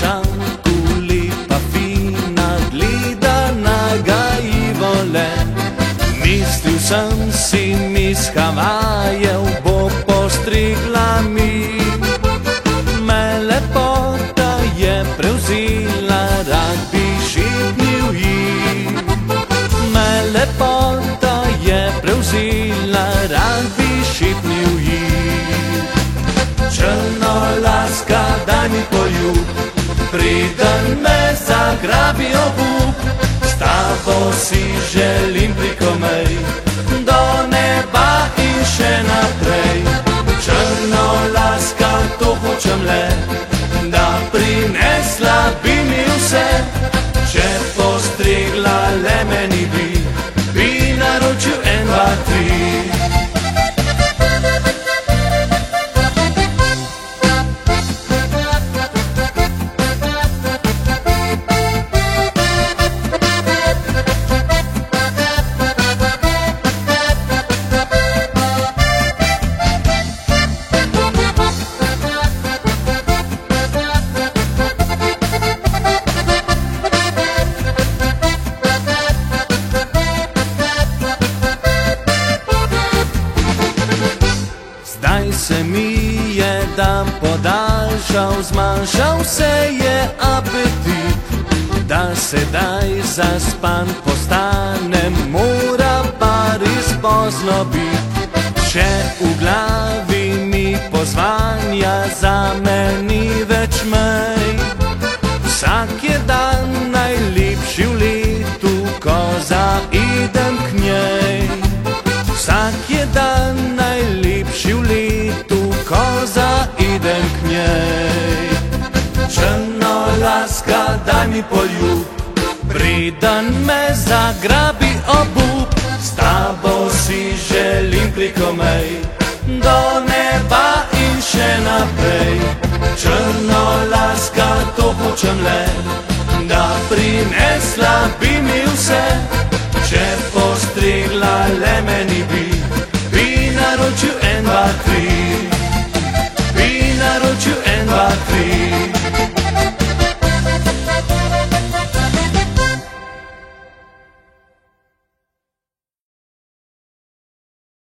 šanku lepa fina gleda na gajivole. Mislil sem si, mis Havajev bo postrigla mi. Me lepota je prevzela, rad bi šepnil ji. Me lepota je prevzela, rad bi šepnil ji. Črnolaska, daj mi poljub, preden me zagrabi obup. S tabo si želim preko mej, do neba in še naprej. Črnolaska, to hočem le, da prinesla bi mi vse. Če postregla le meni bi naročil 1, 2, 3. Zdaj se mi je dan podaljšal, zmanjšal se je apetit. Da sedaj zaspan postanem, mora pa res pozno bit. Še v glavi mi pozvanja, za meni več mej. Vsak je dan najlepši v letu, ko zaidem k njej. Vsak je dan najlepši v letu, ko zaidem k njej. Črnolaska, daj mi poljub, preden me zagrabi obup. S tabo si želim preko mej, do neba in še naprej. Črnolaska, to hočem le, da prinesla bi